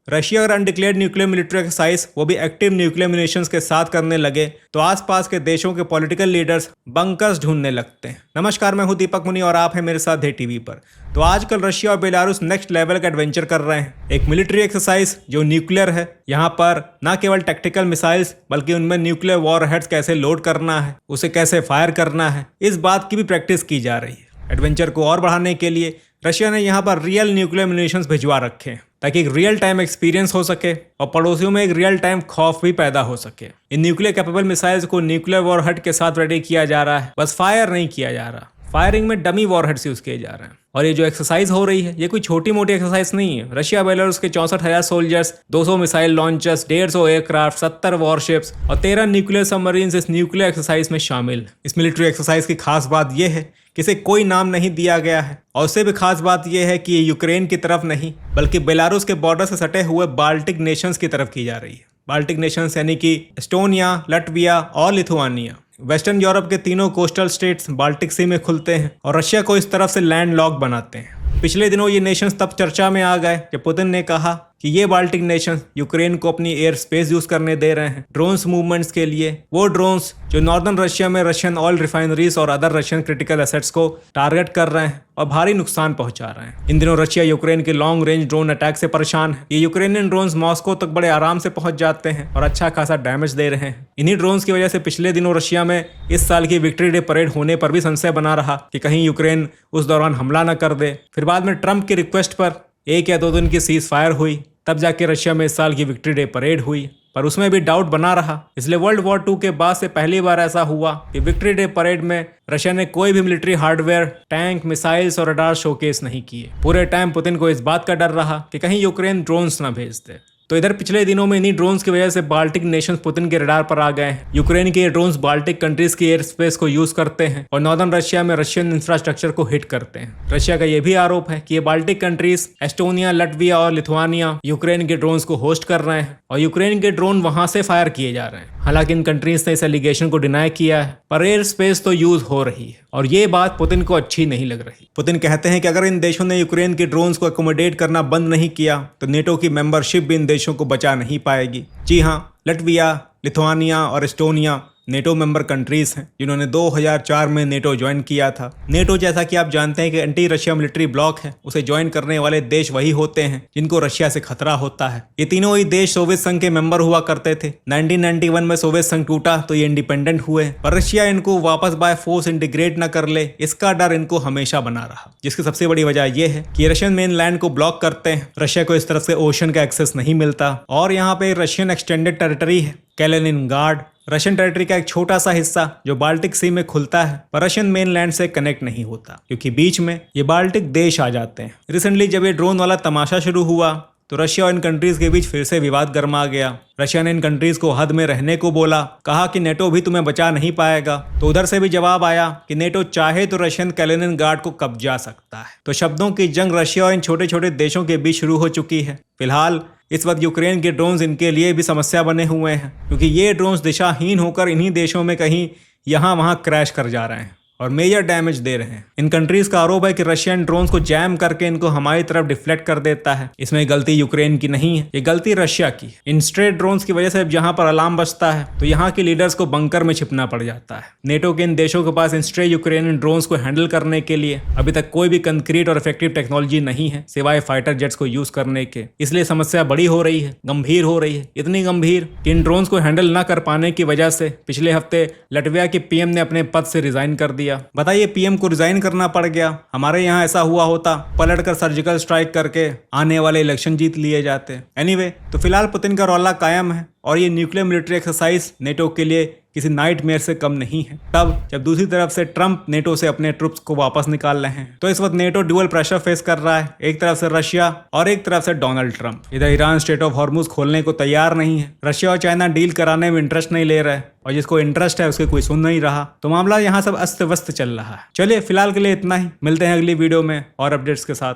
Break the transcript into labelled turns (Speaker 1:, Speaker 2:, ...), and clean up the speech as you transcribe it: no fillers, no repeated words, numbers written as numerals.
Speaker 1: Russia अगर undeclared nuclear military exercise वो भी एक्टिव न्यूक्लियर म्यूनिशंस के साथ करने लगे तो आसपास के देशों के पॉलिटिकल लीडर्स बंकर्स ढूंढने लगते हैं। नमस्कार, मैं हूं दीपक मुनि और आप हैं मेरे साथ टीवी पर। तो आजकल रशिया और बेलारूस नेक्स्ट लेवल का एडवेंचर कर रहे हैं। एक मिलिट्री एक्सरसाइज जो न्यूक्लियर है, यहाँ पर न केवल टैक्टिकल मिसाइल्स बल्कि उनमें न्यूक्लियर वॉरहेड्स कैसे लोड करना है, उसे कैसे फायर करना है, इस बात की भी प्रैक्टिस की जा रही है। एडवेंचर को और बढ़ाने के लिए रशिया ने यहाँ पर रियल न्यूक्लियर म्यूनिशंस भिजवा रखे हैं ताकि एक रियल टाइम एक्सपीरियंस हो सके और पड़ोसियों में एक रियल टाइम खौफ भी पैदा हो सके। इन न्यूक्लियर कैपेबल मिसाइल्स को न्यूक्लियर वॉरहेड के साथ रेडी किया जा रहा है, बस फायर नहीं किया जा रहा। फायरिंग में डमी वॉरहेड्स यूज किए जा रहे हैं। और ये जो एक्सरसाइज हो रही है ये कोई छोटी मोटी एक्सरसाइज नहीं है। रशिया बेलारूस के 64,000 soldiers, 200 missile launchers, 150 aircraft, 70 warships और 13 न्यूक्लियर सबमरीन्स इस न्यूक्लियर एक्सरसाइज में शामिल है। इस मिलिट्री एक्सरसाइज की खास बात यह है कि इसे कोई नाम नहीं दिया गया है और उससे भी खास बात यह है कि ये यूक्रेन की तरफ नहीं बल्कि बेलारूस के बॉर्डर से सटे हुए बाल्टिक नेशंस की तरफ की जा रही है। बाल्टिक नेशंस यानी कि एस्टोनिया, लटविया और लिथुआनिया। वेस्टर्न यूरोप के तीनों कोस्टल स्टेट्स बाल्टिक सी में खुलते हैं और रशिया को इस तरफ से लैंड लॉक बनाते हैं। पिछले दिनों ये नेशंस तब चर्चा में आ गए जब पुतिन ने कहा कि ये बाल्टिक नेशंस यूक्रेन को अपनी एयर स्पेस यूज करने दे रहे हैं ड्रोन्स मूवमेंट्स के लिए। वो ड्रोन्स जो नॉर्दर्न रशिया में रशियन ऑयल रिफाइनरीज और अदर रशियन क्रिटिकल एसेट्स को टारगेट कर रहे हैं और भारी नुकसान पहुंचा रहे हैं। इन दिनों रशिया यूक्रेन के लॉन्ग रेंज ड्रोन अटैक से परेशान है। ये यूक्रेनियन ड्रोन्स मॉस्को तक बड़े आराम से पहुंच जाते हैं और अच्छा खासा डैमेज दे रहे हैं। इन्हीं ड्रोन्स की वजह से पिछले दिनों रशिया में इस साल की विक्ट्री डे परेड होने पर भी संशय बना रहा कि कहीं यूक्रेन उस दौरान हमला न कर दे। फिर बाद में ट्रंप की रिक्वेस्ट पर 1 या 2 दिन की सीज फायर हुई, तब जाके रशिया में इस साल की विक्ट्री डे परेड हुई, पर उसमें भी डाउट बना रहा। इसलिए वर्ल्ड वॉर 2 के बाद से पहली बार ऐसा हुआ कि विक्ट्री डे परेड में रशिया ने कोई भी मिलिट्री हार्डवेयर, टैंक, मिसाइल्स और रडार शोकेस नहीं किए। पूरे टाइम पुतिन को इस बात का डर रहा कि कहीं यूक्रेन ड्रोन्स ना भेज दे। तो इधर पिछले दिनों में इन्हीं ड्रोन्स की वजह से बाल्टिक नेशंस पुतिन के रडार पर आ गए हैं। यूक्रेन के ये ड्रोन्स बाल्टिक कंट्रीज की एयर स्पेस को यूज करते हैं और नॉर्दर्न रशिया में रशियन इंफ्रास्ट्रक्चर को हिट करते हैं। रशिया का यह भी आरोप है कि ये बाल्टिक कंट्रीज एस्टोनिया, लटविया और लिथुआनिया यूक्रेन के ड्रोन्स को होस्ट कर रहे हैं और यूक्रेन के ड्रोन वहां से फायर किए जा रहे हैं। हालांकि इन कंट्रीज ने इस एलिगेशन को डिनाई किया है, पर एयर स्पेस तो यूज हो रही है और ये बात पुतिन को अच्छी नहीं लग रही। पुतिन कहते हैं कि अगर इन देशों ने यूक्रेन के ड्रोन्स को अकोमोडेट करना बंद नहीं किया तो नेटो की मेंबरशिप भी इन देशों को बचा नहीं पाएगी। जी हाँ, लटविया, लिथुआनिया और एस्टोनिया नेटो मेंबर कंट्रीज हैं जिन्होंने 2004 में नेटो ज्वाइन किया था। नेटो, जैसा कि आप जानते हैं कि एंटी रशिया मिलिट्री ब्लॉक है, उसे ज्वाइन करने वाले देश वही होते हैं जिनको रशिया से खतरा होता है। ये तीनों ही देश सोवियत संघ के मेंबर हुआ करते थे। 1991 में सोवियत संघ टूटा तो ये इंडिपेंडेंट हुए, पर रशिया इनको वापस बाय फोर्स इंटीग्रेट न कर ले, इसका डर इनको हमेशा बना रहा। जिसकी सबसे बड़ी वजह यह है कि रशियन मेनलैंड को ब्लॉक करते हैं, रशिया को इस तरफ से ओशन का एक्सेस नहीं मिलता और यहाँ पे रशियन एक्सटेंडेड टेरिटरी है कैलिनिनग्राड, रशियन टेरिटरी का एक छोटा सा हिस्सा जो बाल्टिक सी में खुलता है पर रशियन मेनलैंड से कनेक्ट नहीं होता क्योंकि बीच में ये बाल्टिक देश आ जाते हैं। रिसेंटली जब ये ड्रोन वाला तमाशा शुरू हुआ तो रशिया और इन कंट्रीज के बीच फिर से विवाद गर्मा गया। रशिया ने इन कंट्रीज को हद में रहने को बोला, कहा कि नेटो भी तुम्हें बचा नहीं पाएगा। तो उधर से भी जवाब आया कि नेटो चाहे तो रशियन कैलिनिनग्राड को कब्जा सकता है। तो शब्दों की जंग रशिया और इन छोटे छोटे देशों के बीच शुरू हो चुकी है। फिलहाल इस वक्त यूक्रेन के ड्रोन्स इनके लिए भी समस्या बने हुए हैं क्योंकि ये ड्रोन्स दिशाहीन होकर इन्हीं देशों में कहीं यहाँ वहाँ क्रैश कर जा रहे हैं और मेजर डैमेज दे रहे हैं। इन कंट्रीज का आरोप है कि रशियन ड्रोन्स को जैम करके इनको हमारी तरफ डिफ्लेक्ट कर देता है। इसमें गलती यूक्रेन की नहीं है, ये गलती रशिया की। इन स्ट्रे ड्रोन्स की वजह से जहां पर अलार्म बजता है तो यहाँ के लीडर्स को बंकर में छिपना पड़ जाता है। नेटो के इन देशों के पास इन स्ट्रे यूक्रेनियन ड्रोन्स को हैंडल करने के लिए अभी तक कोई भी कंक्रीट और इफेक्टिव टेक्नोलॉजी नहीं है सिवाय फाइटर जेट्स को यूज करने के। इसलिए समस्या बड़ी हो रही है, गंभीर हो रही है, इतनी गंभीर कि इन ड्रोन्स को हैंडल न कर पाने की वजह से पिछले हफ्ते लटविया के पीएम ने अपने पद से रिजाइन कर दिया। बताइए, पीएम को रिजाइन करना पड़ गया। हमारे यहाँ ऐसा हुआ होता, पलटकर सर्जिकल स्ट्राइक करके आने वाले इलेक्शन जीत लिए जाते। एनीवे, तो फिलहाल पुतिन का रौला कायम है और ये न्यूक्लियर मिलिट्री एक्सरसाइज नेटो के लिए किसी नाइटमेयर से कम नहीं है। तब जब दूसरी तरफ से ट्रंप नेटो से अपने ट्रुप्स को वापस निकाल रहे हैं तो इस वक्त नेटो ड्यूअल प्रेशर फेस कर रहा है, एक तरफ से रशिया और एक तरफ से डोनाल्ड ट्रंप। इधर ईरान स्ट्रेट ऑफ हॉर्मुज खोलने को तैयार नहीं है, रशिया और चाइना डील कराने में इंटरेस्ट नहीं ले रहे और जिसको इंटरेस्ट है उसके कोई सुन नहीं रहा। तो मामला यहाँ सब अस्त व्यस्त चल रहा है। चलिए फिलहाल के लिए इतना ही, मिलते हैं अगली वीडियो में और अपडेट्स के साथ।